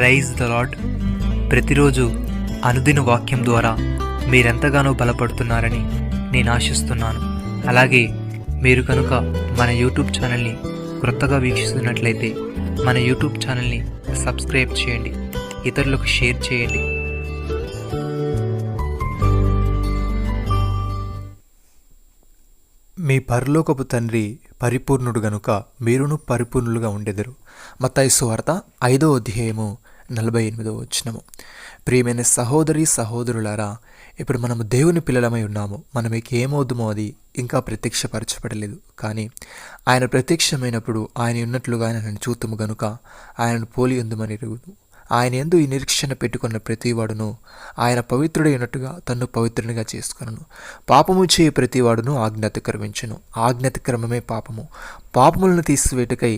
Rise the lord. ప్రతిరోజు అనుదిన వాక్యం ద్వారా మీరెంతగానో బలపడుతున్నారని నేను ఆశిస్తున్నాను. అలాగే మీరు కనుక మన యూట్యూబ్ ఛానల్ని క్రొత్తగా వీక్షిస్తున్నట్లయితే మన యూట్యూబ్ ఛానల్ని సబ్స్క్రైబ్ చేయండి, ఇతరులకు షేర్ చేయండి. మీ పరలోకపు తండ్రి పరిపూర్ణుడు గనుక మీరును పరిపూర్ణులుగా ఉండెదరు. మత్తయి సువార్త 5వ అధ్యాయము 48వ వచనము. ప్రియమైన సహోదరి సహోదరులారా, ఇప్పుడు మనము దేవుని పిల్లలమై ఉన్నాము. మనం ఏమవుదుమో అది ఇంకా ప్రత్యక్షపరచబడలేదు. కానీ ఆయన ప్రత్యక్షమైనప్పుడు ఆయన ఉన్నట్లుగా ఆయనను చూతుము గనుక ఆయనను పోలి ఉందుమని ఎరుగుదు. ఆయన యందు ఈ నిరీక్షణ పెట్టుకున్న ప్రతివాడును ఆయన పవిత్రుడై ఉన్నట్టుగా తన్ను పవిత్రునిగా చేసుకొనును. పాపము చేయ ప్రతివాడును ఆజ్ఞాతిక్రమించును. ఆజ్ఞాతిక్రమమే పాపము. పాపములను తీసివేటుకై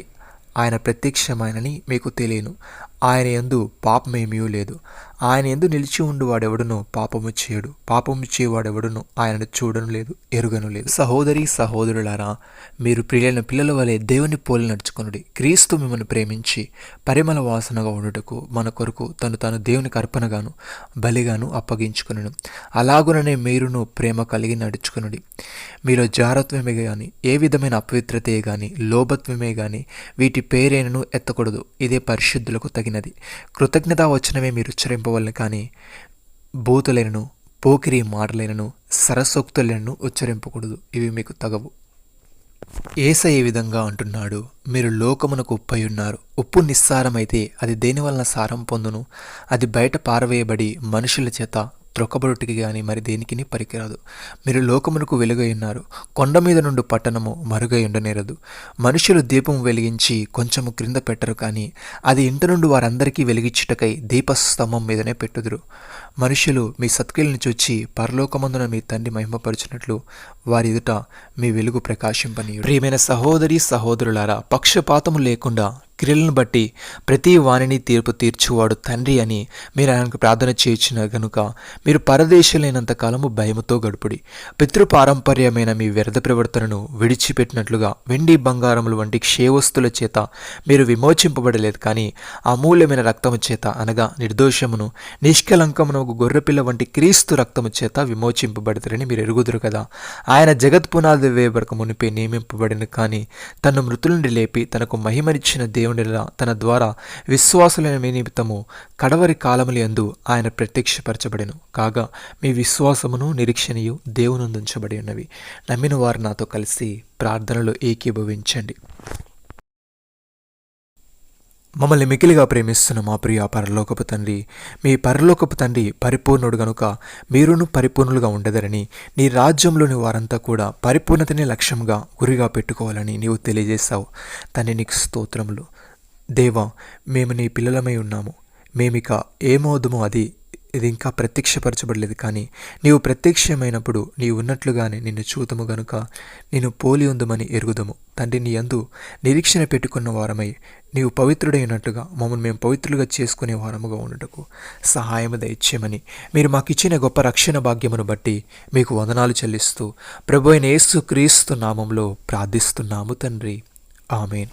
ఆయన ప్రత్యక్షమైనని మీకు తెలియను. ఆయన యందు పాపమేమీ లేదు. ఆయన యందు నిలిచి ఉండు వాడెవడునో పాపము చేయడు. పాపము చేయవాడెవడునో ఆయనను చూడను లేదు, ఎరుగను లేదు. సహోదరి సహోదరులారా, మీరు ప్రియులైన పిల్లల వలె దేవుని పోలి నడుచుకొనుడి. క్రీస్తు మిమ్మల్ని ప్రేమించి పరిమళ వాసనగా ఉండుటకు మన కొరకు తాను దేవునికి అర్పణగాను బలిగాను అప్పగించుకొనును. అలాగుననే మీరును ప్రేమ కలిగి నడుచుకొనుడి. మీలో జారత్వమే గాని ఏ విధమైన అపవిత్రతే గాని లోభత్వమే గాని వీటి పేరైనను ఎత్తకూడదు. ఇదే పరిశుద్ధులకు తగినది. కృతజ్ఞతా వచనమే మీరు ఉచ్చరింపవలను, కానీ బూతులైనను పోకిరి మాటలైనను సరసోక్తులైనను ఉచ్చరింపకూడదు. ఇవి మీకు తగవు. యేసయ్య ఈ విధంగా అంటున్నాడు, మీరు లోకమునకు ఉప్పై ఉన్నారు. ఉప్పు నిస్సారమైతే అది దేని వలన సారం పొందును? అది బయట పారవేయబడి మనుషుల చేత త్రొక్కబడుటికి గాని మరి దేనికిని పనికిరాదు. మీరు లోకమునకు వెలుగై ఉన్నారు. కొండ మీద నుండి పట్టణము మరుగై ఉండనేరదు. మనుషులు దీపం వెలిగించి కొంచెము క్రింద పెట్టరు, కానీ అది ఇంటి నుండి వారందరికీ వెలిగించుటకై దీపస్తంభం మీదనే పెట్టుదురు. మనుషులు మీ సత్క్రియలను చూచి పరలోకమందున మీ తండ్రి మహిమపరచినట్లు వారి ఎదుట మీ వెలుగు ప్రకాశింపనీయుడు. ప్రియమైన సహోదరి సహోదరులారా, పక్షపాతము లేకుండా క్రియలను బట్టి ప్రతి వాణిని తీర్పు తీర్చువాడు తండ్రి అని మీరు ఆయనకు ప్రార్థన చేయించిన గనుక మీరు పరదేశులైనంత కాలము భయముతో గడుపుడి. పితృపారంపర్యమైన మీ వ్యర్థ ప్రవర్తనను విడిచిపెట్టినట్లుగా వెండి బంగారములు వంటి క్షేవస్తుల చేత మీరు విమోచింపబడలేదు, కానీ అమూల్యమైన రక్తము చేత, అనగా నిర్దోషమును నిష్కలంకమును గొర్రెపిల్ల వంటి క్రీస్తు రక్తము చేత విమోచింపబడతారని మీరు ఎరుగుదురు కదా. ఆయన జగత్ పునాది వేయబడక మునిపే నియమింపబడిన, కానీ తను మృతుల నుండి లేపి తనకు మహిమనిచ్చిన దేవునిలా తన ద్వారా విశ్వాసులైన మీ నిమిత్తము కడవరి కాలములందు ఆయన ప్రత్యక్షపరచబడెను. కాగా మీ విశ్వాసమును నిరీక్షణయు దేవునందుంచబడి ఉన్నవి. నమ్మిన వారు నాతో కలిసి ప్రార్థనలో ఏకీభవించండి. మమ్మల్ని మికిలిగా ప్రేమిస్తున్న మా ప్రియ పరలోకపు తండ్రి, మీ పరలోకపు తండ్రి పరిపూర్ణుడు గనుక మీరును పరిపూర్ణులుగా ఉండదరని, నీ రాజ్యంలోని వారంతా కూడా పరిపూర్ణతనే లక్ష్యంగా గురిగా పెట్టుకోవాలని నీవు తెలియజేశావు. తండ్రి నీకు స్తోత్రములు. దేవా, మేము నీ పిల్లలమై ఉన్నాము. మేమిక ఏమవుదుమో ఇది ఇంకా ప్రత్యక్షపరచబడలేదు, కానీ నీవు ప్రత్యక్షమైనప్పుడు నీవు ఉన్నట్లుగానే నిన్ను చూతము గనుక నేను పోలి ఉందమని ఎరుగుదము. తండ్రి, నీ యందు నిరీక్షణ పెట్టుకున్న వారమై నీవు పవిత్రుడైనట్టుగా మమ్మల్ని మేము పవిత్రులుగా చేసుకునే వారముగా ఉండటకు సహాయము దయచేయమని మీరు మాకు ఇచ్చిన గొప్ప రక్షణ భాగ్యమును బట్టి మీకు వందనాలు చెల్లిస్తూ ప్రభు అయిన యేసు క్రీస్తు నామంలో ప్రార్థిస్తున్నాము తండ్రి. ఆమేన్.